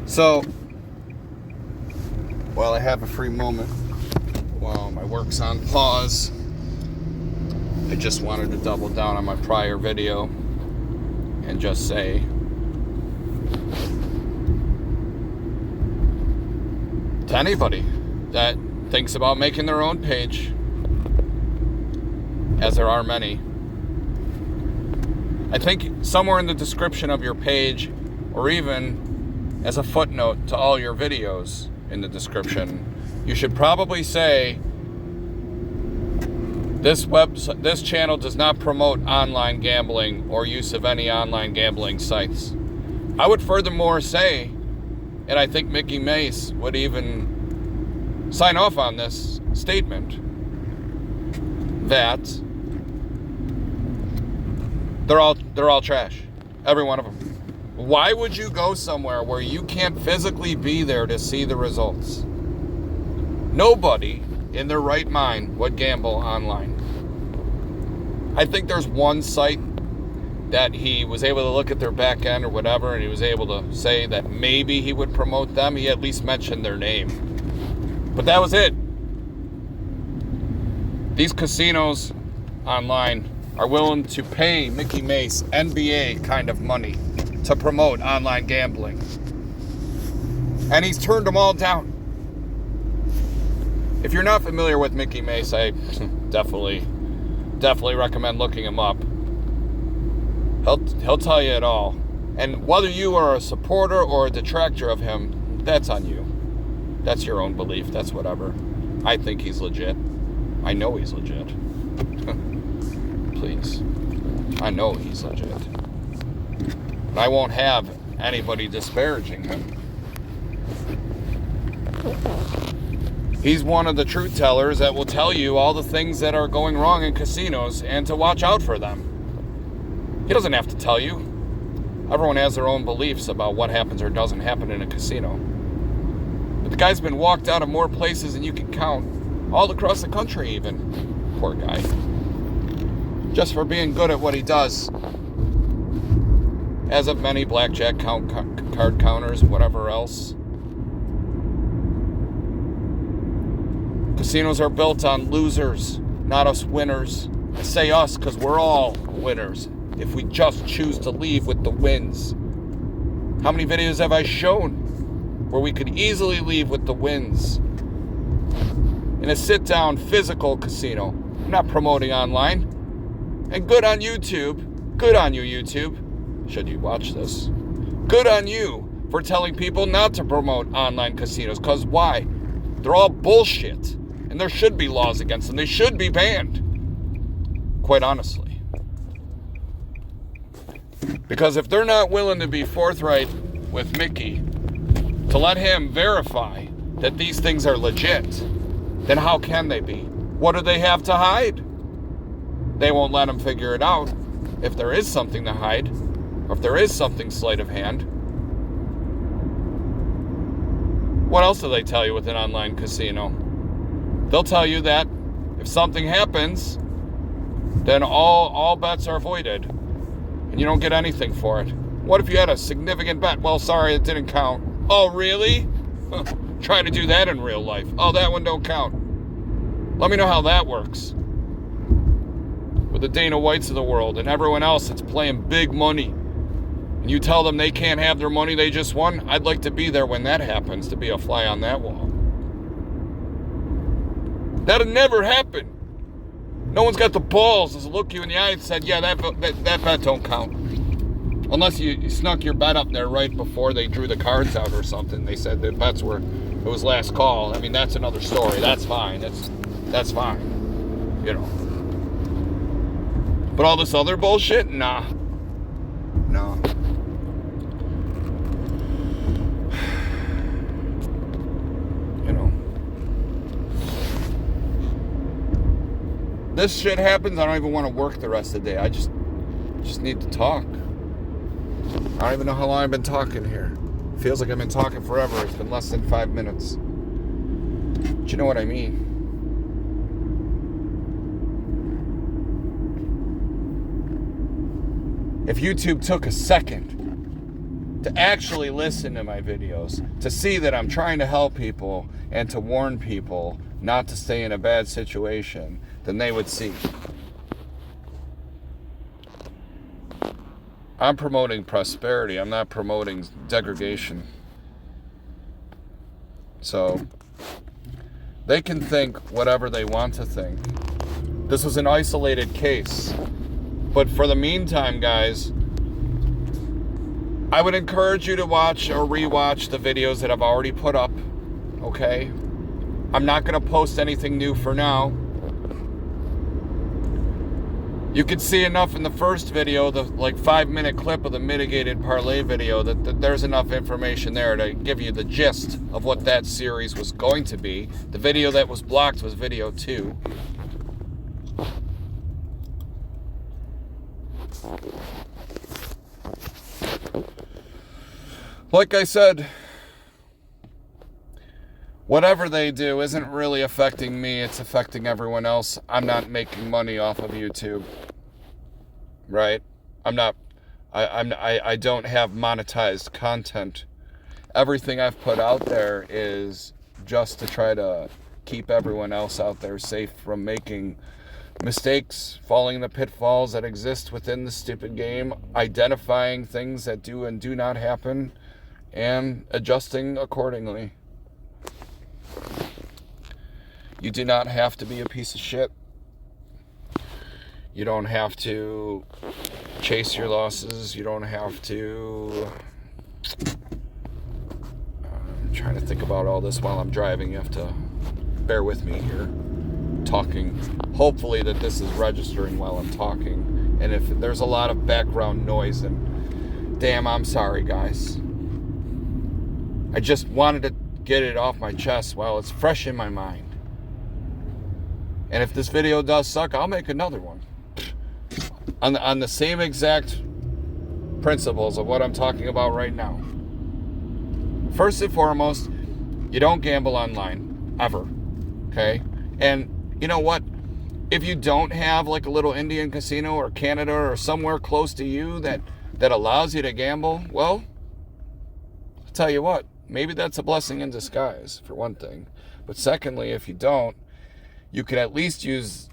So, while I have a free moment, while my work's on pause, I just wanted to double down on my prior video and just say, to anybody that thinks about making their own page, as there are many, I think somewhere in the description of your page, or even as a footnote to all your videos in the description, you should probably say, this channel does not promote online gambling or use of any online gambling sites. I would furthermore say, and I think Mickey Mace would even sign off on this statement, that they're all trash. Every one of them. Why would you go somewhere where you can't physically be there to see the results? Nobody in their right mind would gamble online. I think there's one site that he was able to look at their back end or whatever, and he was able to say that maybe he would promote them. He at least mentioned their name. But that was it. These casinos online are willing to pay Mickey Mace NBA kind of money to promote online gambling. And he's turned them all down. If you're not familiar with Mickey Mace, I definitely recommend looking him up. He'll tell you it all. And whether you are a supporter or a detractor of him, that's on you. That's your own belief. That's whatever. I think he's legit. I know he's legit. Please. I know he's legit. And I won't have anybody disparaging him. He's one of the truth tellers that will tell you all the things that are going wrong in casinos and to watch out for them. He doesn't have to tell you. Everyone has their own beliefs about what happens or doesn't happen in a casino. But the guy's been walked out of more places than you can count, all across the country even. Poor guy. Just for being good at what he does. As of many blackjack card counters, whatever else. Casinos are built on losers, not us winners. I say us because we're all winners if we just choose to leave with the wins. How many videos have I shown where we could easily leave with the wins? In a sit-down physical casino. I'm not promoting online. And good on YouTube. Good on you, YouTube. Should you watch this? Good on you for telling people not to promote online casinos. Because why? They're all bullshit. And there should be laws against them. They should be banned. Quite honestly. Because if they're not willing to be forthright with Mickey, to let him verify that these things are legit, then how can they be? What do they have to hide? They won't let him figure it out. If there is something to hide, or if there is something sleight of hand. What else do they tell you with an online casino? They'll tell you that if something happens, then all bets are voided, and you don't get anything for it. What if you had a significant bet? Well, sorry, it didn't count. Oh, really? Try to do that in real life. Oh, that one don't count. Let me know how that works. With the Dana Whites of the world and everyone else that's playing big money. And you tell them they can't have their money they just won, I'd like to be there when that happens, to be a fly on that wall. That'll never happen. No one's got the balls to look you in the eye and said, yeah, that bet don't count. Unless you snuck your bet up there right before they drew the cards out or something. They said the bets were, it was last call. I mean, that's another story. That's fine. That's fine. You know. But all this other bullshit? Nah. No. You know. This shit happens, I don't even want to work the rest of the day. I just need to talk. I don't even know how long I've been talking here. Feels like I've been talking forever. It's been less than 5 minutes. But you know what I mean. If YouTube took a second to actually listen to my videos, to see that I'm trying to help people and to warn people not to stay in a bad situation, then they would see. I'm promoting prosperity. I'm not promoting degradation. So they can think whatever they want to think. This was an isolated case. But for the meantime, guys, I would encourage you to watch or rewatch the videos that I've already put up. Okay? I'm not going to post anything new for now. You could see enough in the first video, the 5-minute clip of the mitigated parlay video, that there's enough information there to give you the gist of what that series was going to be. The video that was blocked was video 2. Like I said, whatever they do isn't really affecting me, it's affecting everyone else. I'm not making money off of YouTube. Right? I don't have monetized content. Everything I've put out there is just to try to keep everyone else out there safe from making mistakes, falling in the pitfalls that exist within the stupid game, identifying things that do and do not happen, and adjusting accordingly. You do not have to be a piece of shit. You don't have to chase your losses. You don't have to... I'm trying to think about all this while I'm driving. You have to bear with me here. Talking. Hopefully that this is registering while I'm talking. And if there's a lot of background noise, then damn, I'm sorry, guys. I just wanted to get it off my chest while it's fresh in my mind. And if this video does suck, I'll make another one. On the same exact principles of what I'm talking about right now. First and foremost, you don't gamble online, ever. Okay? And you know what? If you don't have like a little Indian casino or Canada or somewhere close to you that allows you to gamble, well, I'll tell you what, maybe that's a blessing in disguise, for one thing. But secondly, if you don't, you could at least use,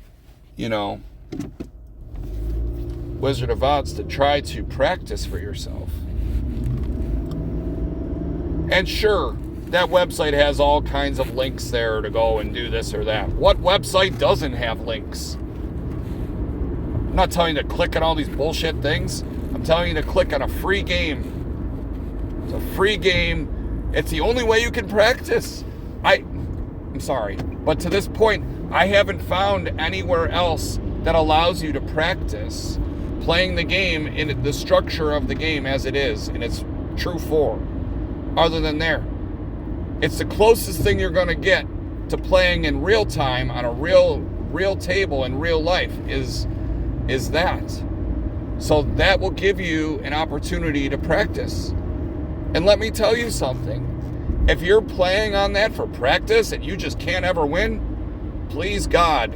Wizard of Odds to try to practice for yourself. And sure, that website has all kinds of links there to go and do this or that. What website doesn't have links? I'm not telling you to click on all these bullshit things. I'm telling you to click on a free game. It's a free game. It's the only way you can practice. I'm sorry, but to this point, I haven't found anywhere else that allows you to practice playing the game in the structure of the game as it is in its true form. Other than there, it's the closest thing you're going to get to playing in real time on a real table in real life is that. So that will give you an opportunity to practice. And let me tell you something. If you're playing on that for practice and you just can't ever win, please God,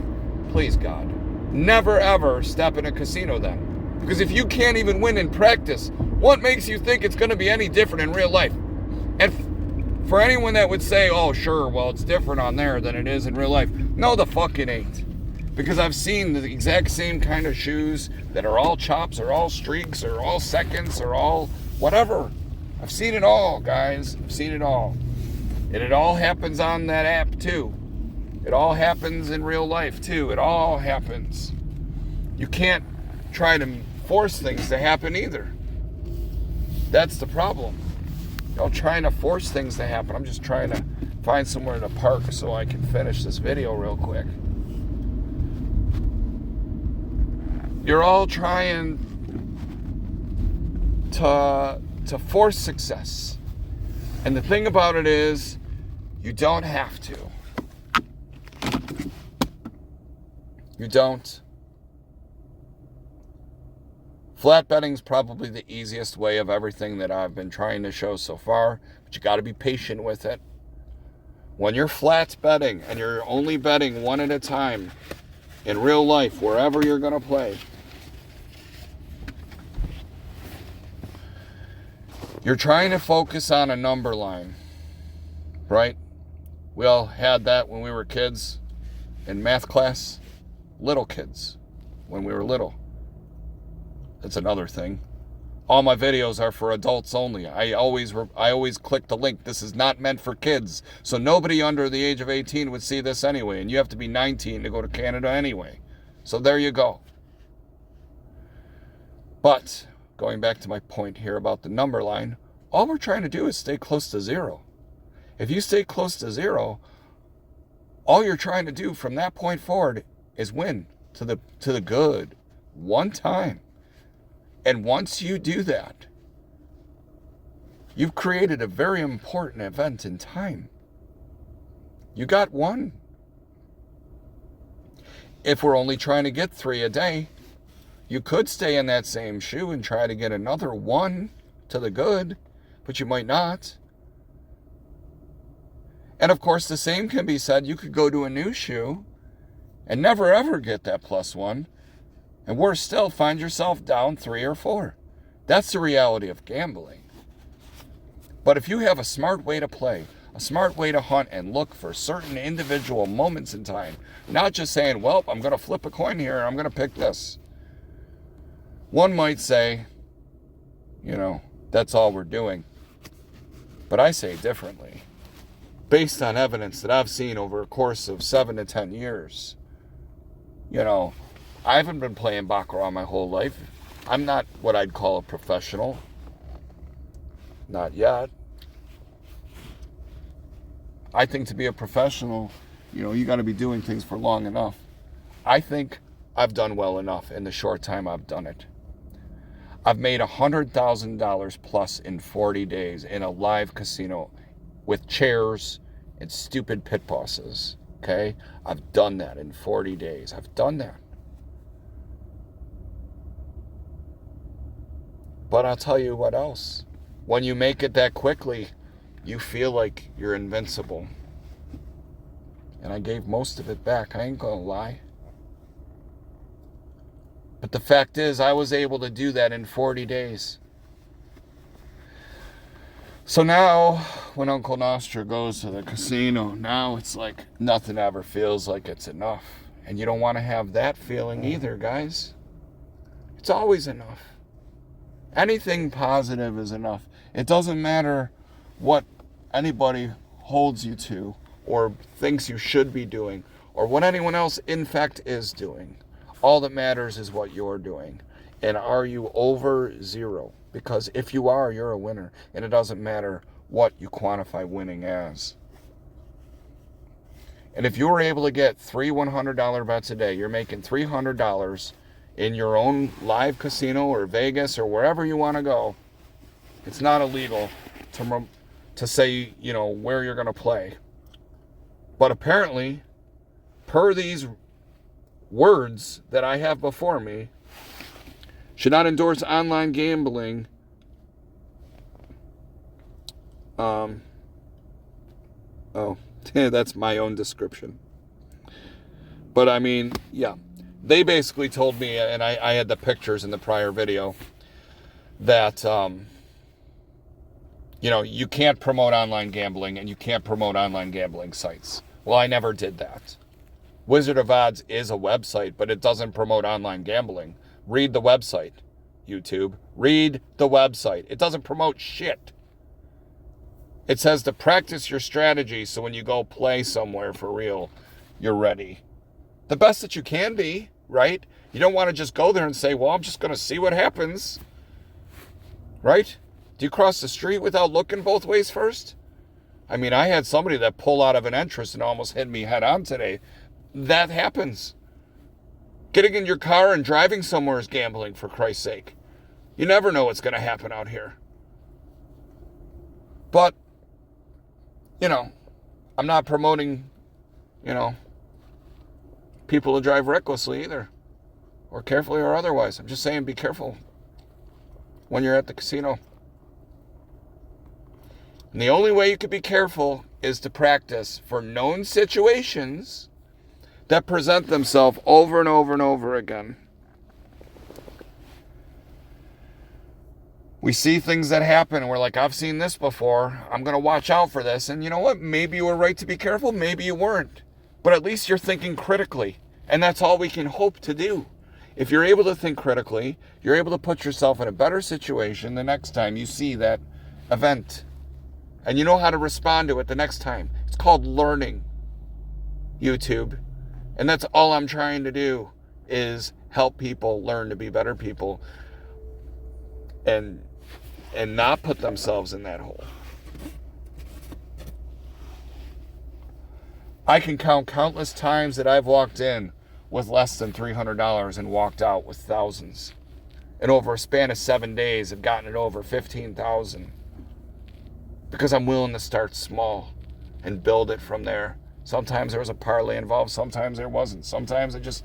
never ever step in a casino then. Because if you can't even win in practice, what makes you think it's going to be any different in real life? And for anyone that would say, oh sure, well it's different on there than it is in real life. No, the fuck it ain't. Because I've seen the exact same kind of shoes that are all chops or all streaks or all seconds or all whatever. I've seen it all, guys. I've seen it all. And it all happens on that app too. It all happens in real life too. It all happens. You can't try to force things to happen either. That's the problem. I'm trying to force things to happen. I'm just trying to find somewhere to park so I can finish this video real quick. You're all trying to force success. And the thing about it is, you don't have to. You don't. Flat betting's probably the easiest way of everything that I've been trying to show so far, but you got to be patient with it. When you're flat betting and you're only betting one at a time in real life, wherever you're going to You're trying to focus on a number line, right? We all had that when we were kids in math class. Little kids, when we were little. That's another thing. All my videos are for adults only. I always click the link. This is not meant for kids. So nobody under the age of 18 would see this anyway. And you have to be 19 to go to Canada anyway. So there you go. But going back to my point here about the number line, all we're trying to do is stay close to zero. If you stay close to zero, all you're trying to do from that point forward is win to the good one time. And once you do that, you've created a very important event in time. You got one. If we're only trying to get 3 a day, you could stay in that same shoe and try to get another 1 to the good, but you might not. And of course, the same can be said. You could go to a new shoe and never ever get that +1. And worse still, find yourself down 3 or 4. That's the reality of gambling. But if you have a smart way to play, a smart way to hunt and look for certain individual moments in time, not just saying, well, I'm going to flip a coin here, I'm going to pick this. One might say, that's all we're doing. But I say differently. Based on evidence that I've seen over a course of 7 to 10 years, I haven't been playing Baccarat my whole life. I'm not what I'd call a professional. Not yet. I think to be a professional, you got to be doing things for long enough. I think I've done well enough in the short time I've done it. I've made $100,000 plus in 40 days in a live casino with chairs and stupid pit bosses. Okay? I've done that in 40 days. I've done that. But I'll tell you what else. When you make it that quickly, you feel like you're invincible. And I gave most of it back. I ain't gonna lie. But the fact is, I was able to do that in 40 days. So now, when Uncle Nostra goes to the casino, now it's like nothing ever feels like it's enough. And you don't want to have that feeling either, guys. It's always enough. Anything positive is enough. It doesn't matter what anybody holds you to or thinks you should be doing or what anyone else in fact is doing. All that matters is what you're doing. And are you over 0? Because if you are, you're a winner. And it doesn't matter what you quantify winning as. And if you were able to get 3 $100 bets a day, you're making $300 in your own live casino or Vegas or wherever you want to go. It's not illegal to say, where you're going to play. But apparently, per these words that I have before me, should not endorse online gambling. That's my own description. But I mean, yeah. They basically told me, and I had the pictures in the prior video, that, you can't promote online gambling and you can't promote online gambling sites. Well, I never did that. Wizard of Odds is a website, but it doesn't promote online gambling. Read the website, YouTube. Read the website. It doesn't promote shit. It says to practice your strategy so when you go play somewhere for real, you're ready. The best that you can be, right? You don't want to just go there and say, well, I'm just going to see what happens. Right? Do you cross the street without looking both ways first? I mean, I had somebody that pulled out of an entrance and almost hit me head on today. That happens. Getting in your car and driving somewhere is gambling, for Christ's sake. You never know what's going to happen out here. But, I'm not promoting, people to drive recklessly either, or carefully or otherwise. I'm just saying be careful when you're at the casino. And the only way you can be careful is to practice for known situations that present themselves over and over and over again. We see things that happen and we're like, I've seen this before. I'm going to watch out for this. And you know what? Maybe you were right to be careful. Maybe you weren't. But at least you're thinking critically. And that's all we can hope to do. If you're able to think critically, you're able to put yourself in a better situation the next time you see that event. And you know how to respond to it the next time. It's called learning, YouTube. And that's all I'm trying to do is help people learn to be better people and not put themselves in that hole. I can count countless times that I've walked in with less than $300 and walked out with thousands. And over a span of 7 days, I've gotten it over 15,000. Because I'm willing to start small and build it from there. Sometimes there was a parlay involved, sometimes there wasn't. Sometimes I just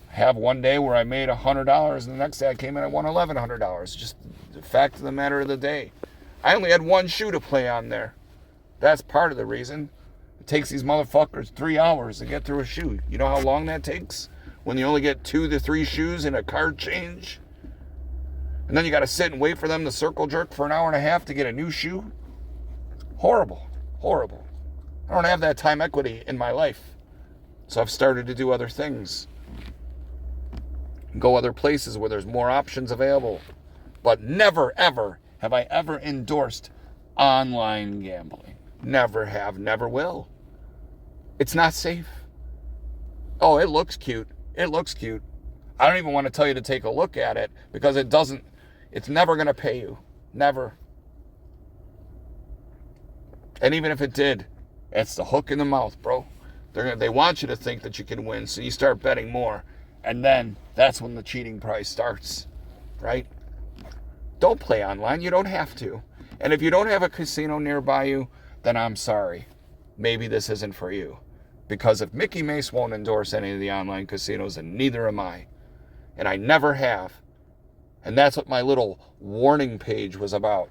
have one day where I made $100 and the next day I came in and won $1,100. Just the fact of the matter of the day. I only had one shoe to play on there. That's part of the reason. It takes these motherfuckers 3 hours to get through a shoe. You know how long that takes? When you only get 2 to 3 shoes in a card change? And then you got to sit and wait for them to circle jerk for an hour and a half to get a new shoe? Horrible. Horrible. I don't have that time equity in my life. So I've started to do other things. Go other places where there's more options available. But never, ever have I ever endorsed online gambling. Never have, never will. It's not safe. Oh, it looks cute. It looks cute. I don't even want to tell you to take a look at it because it's never going to pay you. Never. And even if it did, it's the hook in the mouth, bro. They want you to think that you can win, so you start betting more. And then that's when the cheating price starts, right? Don't play online. You don't have to. And if you don't have a casino nearby you, then I'm sorry. Maybe this isn't for you. Because if Mickey Mace won't endorse any of the online casinos, then neither am I. And I never have. And that's what my little warning page was about.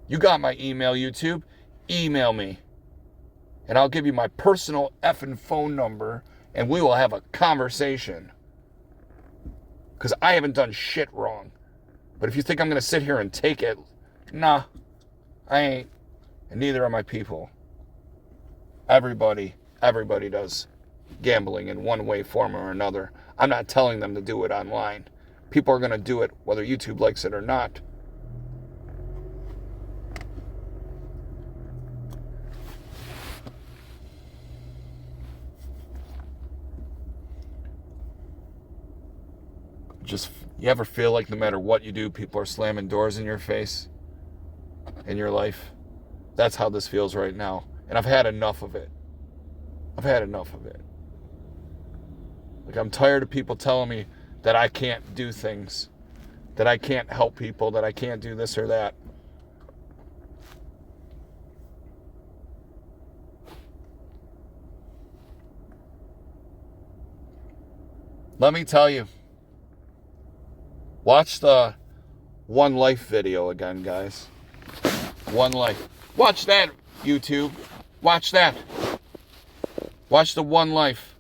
You got my email, YouTube. Email me. And I'll give you my personal effing phone number, and we will have a conversation. Because I haven't done shit wrong. But if you think I'm going to sit here and take it, nah, I ain't. And neither are my people. Everybody does gambling in one way, form, or another. I'm not telling them to do it online. People are going to do it whether YouTube likes it or not. You ever feel like no matter what you do, people are slamming doors in your face in your life? That's how this feels right now. And I've had enough of it. Like, I'm tired of people telling me that I can't do things, that I can't help people, that I can't do this or that. Let me tell you. Watch the One Life video again, guys. One Life. Watch that, YouTube. Watch that. Watch the One Life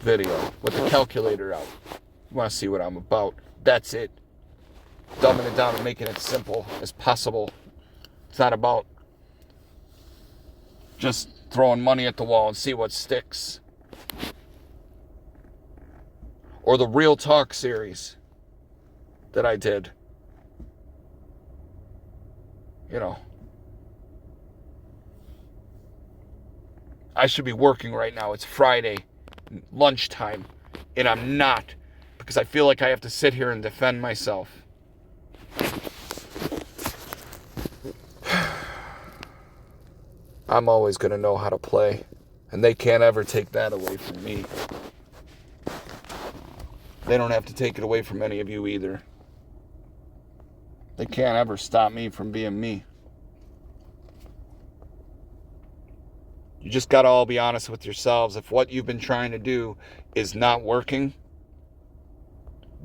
video with the calculator out. You want to see what I'm about. That's it. Dumbing it down and making it simple as possible. It's not about just throwing money at the wall and see what sticks. Or the Real Talk series that I did. You know, I should be working right now. It's Friday, lunchtime, and I'm not, because I feel like I have to sit here and defend myself. I'm always going to know how to play, and they can't ever take that away from me. They don't have to take it away from any of you either. They can't ever stop me from being me. You just got to all be honest with yourselves. If what you've been trying to do is not working,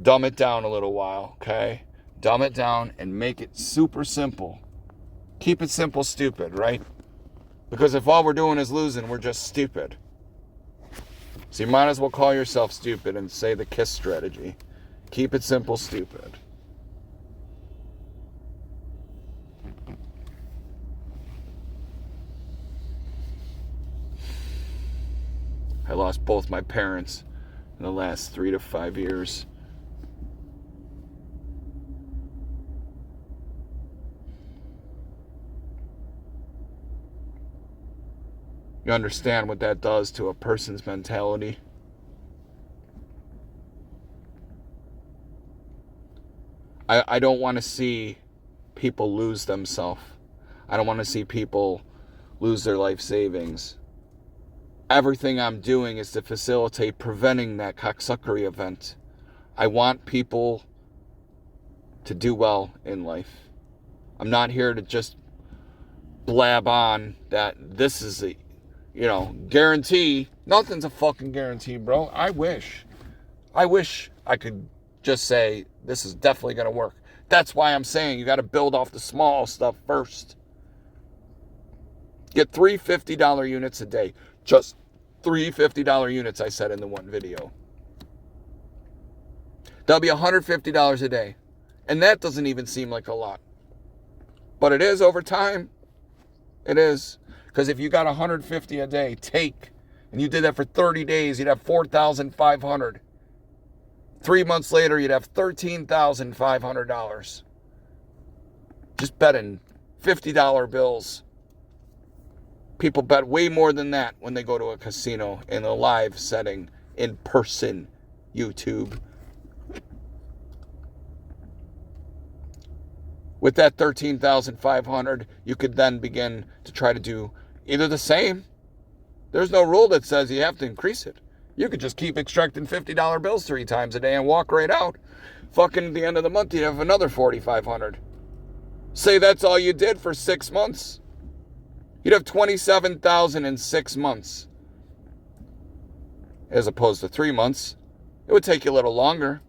dumb it down a little while, okay? Dumb it down and make it super simple. Keep it simple, stupid, right? Because if all we're doing is losing, we're just stupid. So you might as well call yourself stupid and say the KISS strategy. Keep it simple, stupid. I lost both my parents in the last 3 to 5 years. You understand what that does to a person's mentality? I don't want to see people lose themselves. I don't want to see people lose their life savings. Everything I'm doing is to facilitate preventing that cocksuckery event. I want people to do well in life. I'm not here to just blab on that this is a, guarantee. Nothing's a fucking guarantee, bro. I wish I could just say this is definitely going to work. That's why I'm saying you got to build off the small stuff first. Get 3 $50 units a day. Just 3 $50 units, I said in the one video. That'll be $150 a day. And that doesn't even seem like a lot. But it is over time. It is. Because if you got $150 a day, and you did that for 30 days, you'd have $4,500. 3 months later, you'd have $13,500. Just betting $50 bills. People bet way more than that when they go to a casino in a live setting, in person, YouTube. With that $13,500, you could then begin to try to do either the same. There's no rule that says you have to increase it. You could just keep extracting $50 bills 3 times a day and walk right out. Fucking at the end of the month, you'd have another $4,500. Say that's all you did for 6 months. You'd have $27,000 in 6 months. As opposed to 3 months. It would take you a little longer.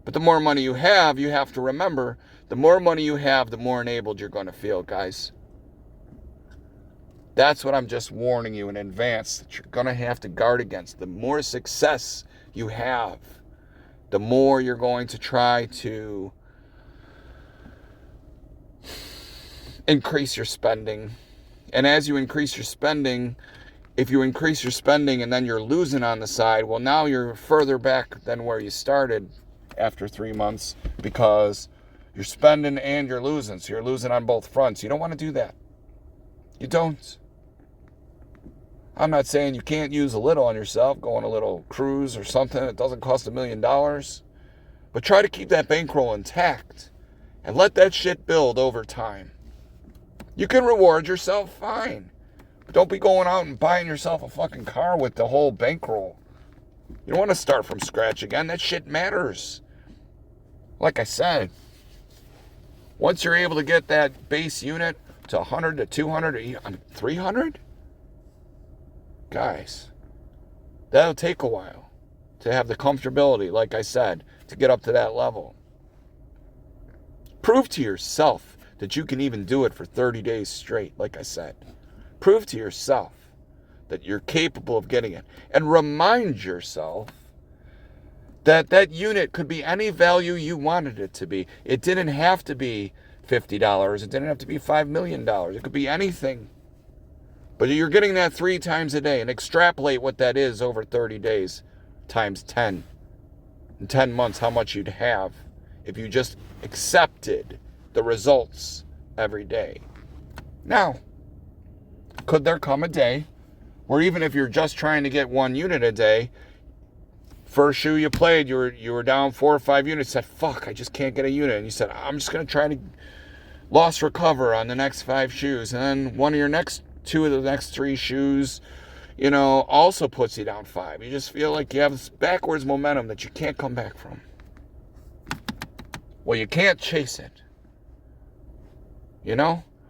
But the more money you have to remember, the more money you have, the more enabled you're going to feel, guys. That's what I'm just warning you in advance that you're going to have to guard against. The more success you have, the more you're going to try to increase your spending. And as you increase your spending, if you increase your spending and then you're losing on the side, well, now you're further back than where you started after 3 months because you're spending and you're losing. So you're losing on both fronts. You don't want to do that. You don't. I'm not saying you can't use a little on yourself, go on a little cruise or something. It doesn't cost $1 million. But try to keep that bankroll intact and let that shit build over time. You can reward yourself, fine. But don't be going out and buying yourself a fucking car with the whole bankroll. You don't want to start from scratch again. That shit matters. Like I said, once you're able to get that base unit to 100 to 200 or 300, guys, that'll take a while to have the comfortability, like I said, to get up to that level. Prove to yourself that you can even do it for 30 days straight, like I said. Prove to yourself that you're capable of getting it. And remind yourself that that unit could be any value you wanted it to be. It didn't have to be $50. It didn't have to be $5 million. It could be anything. But you're getting that 3 times a day, and extrapolate what that is over 30 days times 10. In 10 months, how much you'd have if you just accepted the results every day. Now, could there come a day where even if you're just trying to get 1 unit a day, first shoe you played, you were down 4 or 5 units, said, fuck, I just can't get a unit. And you said, I'm just going to try to loss recover on the next 5 shoes. And then one of your next 2 of the next 3 shoes, also puts you down 5. You just feel like you have this backwards momentum that you can't come back from. Well, you can't chase it.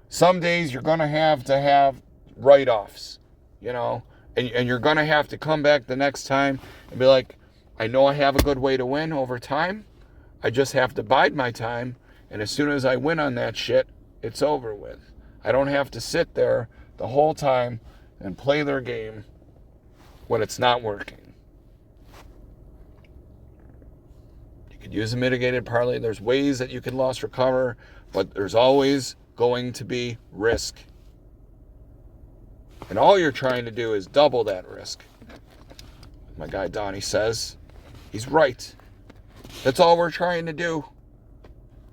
Some days you're going to have write-offs, and you're going to have to come back the next time and be like, I know I have a good way to win over time. I just have to bide my time. And as soon as I win on that shit, it's over with. I don't have to sit there the whole time and play their game when it's not working. You could use a mitigated parlay. There's ways that you can loss recover, but there's always going to be risk. And all you're trying to do is double that risk. My guy Donnie says, he's right. That's all we're trying to do.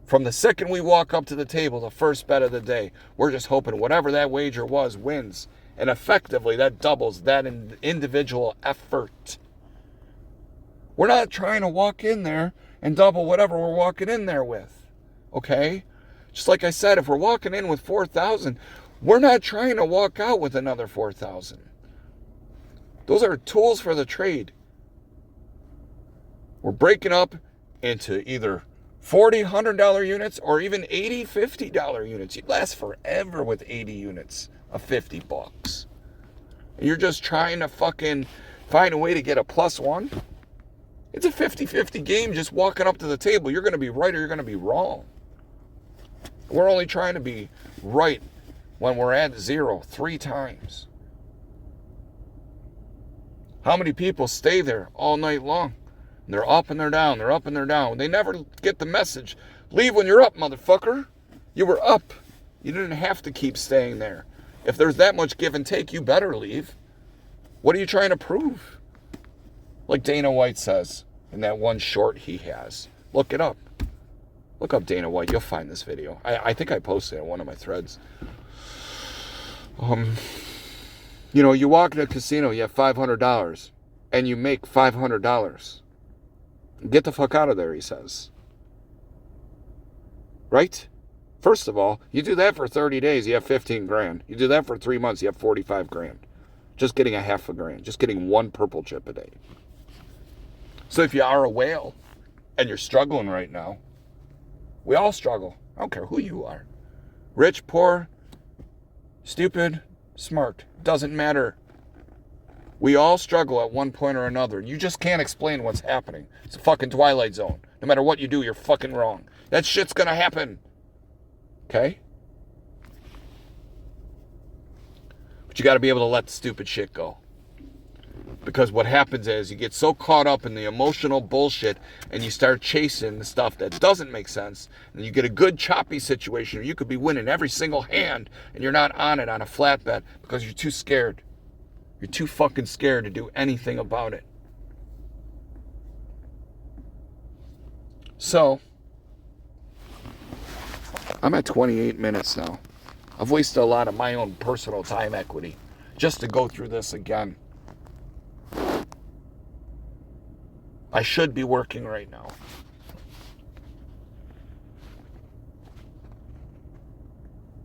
From the second we walk up to the table, the first bet of the day, we're just hoping whatever that wager was wins. And effectively, that doubles that individual effort. We're not trying to walk in there and double whatever we're walking in there with. Okay? Just like I said, if we're walking in with 4,000, we're not trying to walk out with another 4,000. Those are tools for the trade. We're breaking up into either $40, $100 units or even $80, $50 units. You last forever with 80 units of $50. And you're just trying to fucking find a way to get a +1. It's a 50-50 game just walking up to the table. You're going to be right or you're going to be wrong. We're only trying to be right when we're at 0 3 times. How many people stay there all night long? And they're up and they're down, they're up and they're down. They never get the message. Leave when you're up, motherfucker. You were up. You didn't have to keep staying there. If there's that much give and take, you better leave. What are you trying to prove? Like Dana White says in that one short he has. Look it up. Look up Dana White. You'll find this video. I think I posted it in one of my threads. You walk in a casino, you have $500, and you make $500. Get the fuck out of there, he says. Right? First of all, you do that for 30 days, you have 15 grand. You do that for 3 months, you have 45 grand. Just getting a half a grand. Just getting one purple chip a day. So if you are a whale and you're struggling right now, we all struggle. I don't care who you are. Rich, poor, stupid, smart. Doesn't matter. We all struggle at one point or another. You just can't explain what's happening. It's a fucking Twilight Zone. No matter what you do, you're fucking wrong. That shit's gonna happen. Okay? But you gotta be able to let the stupid shit go. Because what happens is you get so caught up in the emotional bullshit and you start chasing the stuff that doesn't make sense, and you get a good choppy situation where you could be winning every single hand and you're not on it on a flat bet because you're too scared. You're too fucking scared to do anything about it. So, I'm at 28 minutes now. I've wasted a lot of my own personal time equity just to go through this again. I should be working right now.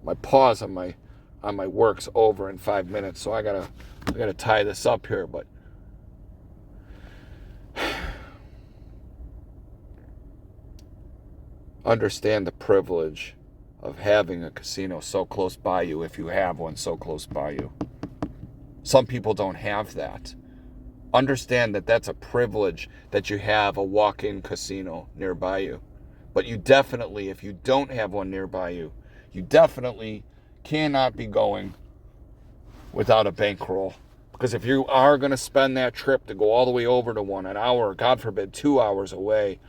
My pause on my work's over in 5 minutes, so I gotta tie this up here, but understand the privilege of having a casino so close by you if you have one so close by you. Some people don't have that. Understand that that's a privilege that you have a walk-in casino nearby you. But you definitely, if you don't have one nearby you, you definitely cannot be going without a bankroll. Because if you are going to spend that trip to go all the way over to one, an hour, God forbid, 2 hours away,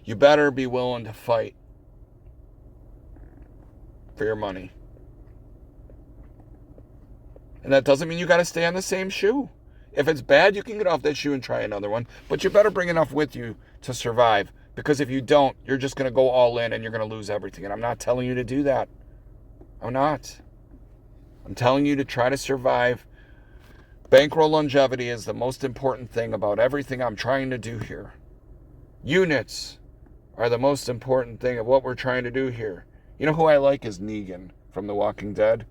you better be willing to fight for your money. And that doesn't mean you got to stay on the same shoe. If it's bad, you can get off that shoe and try another one. But you better bring enough with you to survive. Because if you don't, you're just going to go all in and you're going to lose everything. And I'm not telling you to do that. I'm not. I'm telling you to try to survive. Bankroll longevity is the most important thing about everything I'm trying to do here. Units are the most important thing of what we're trying to do here. You know who I like is Negan from The Walking Dead.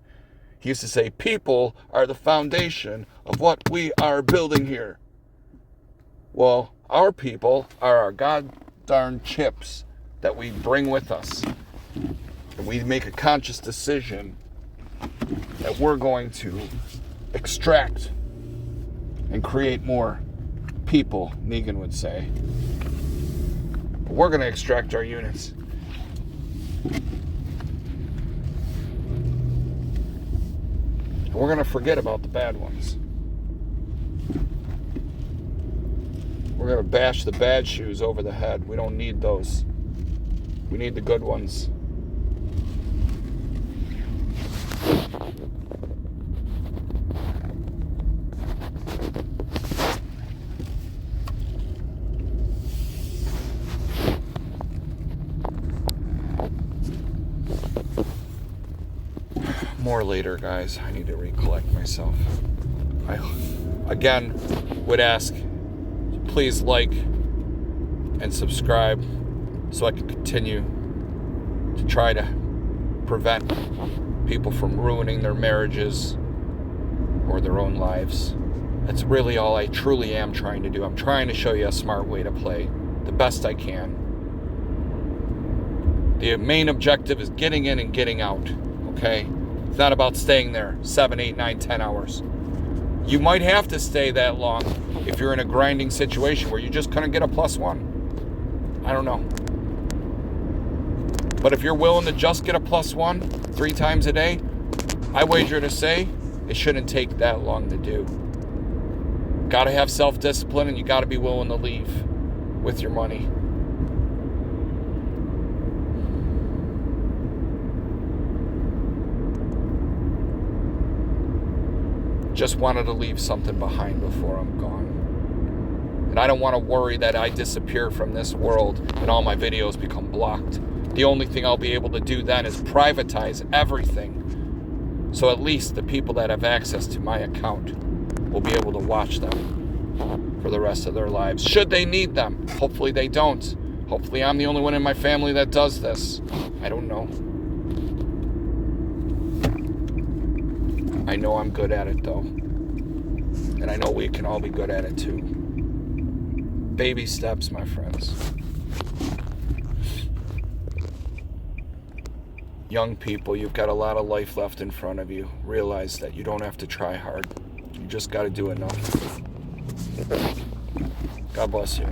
He used to say, people are the foundation of what we are building here. Well, our people are our god-darn chips that we bring with us. And we make a conscious decision that we're going to extract and create more people, Negan would say. But we're going to extract our units. And we're going to forget about the bad ones. We're going to bash the bad shoes over the head. We don't need those. We need the good ones. More later, guys. I need to recollect myself. I, again, would ask, please like and subscribe so I can continue to try to prevent people from ruining their marriages or their own lives. That's really all I truly am trying to do. I'm trying to show you a smart way to play the best I can. The main objective is getting in and getting out, okay? It's not about staying there 7, 8, 9, 10 hours. You might have to stay that long if you're in a grinding situation where you just couldn't get a +1. I don't know. But if you're willing to just get a +1 3 times a day, I wager to say it shouldn't take that long to do. Got to have self-discipline, and you got to be willing to leave with your money. Just wanted to leave something behind before I'm gone. And I don't want to worry that I disappear from this world and all my videos become blocked. The only thing I'll be able to do then is privatize everything. So at least the people that have access to my account will be able to watch them for the rest of their lives. Should they need them? Hopefully they don't. Hopefully I'm the only one in my family that does this. I don't know. I know I'm good at it, though. And I know we can all be good at it, too. Baby steps, my friends. Young people, you've got a lot of life left in front of you. Realize that you don't have to try hard. You just got to do enough. God bless you.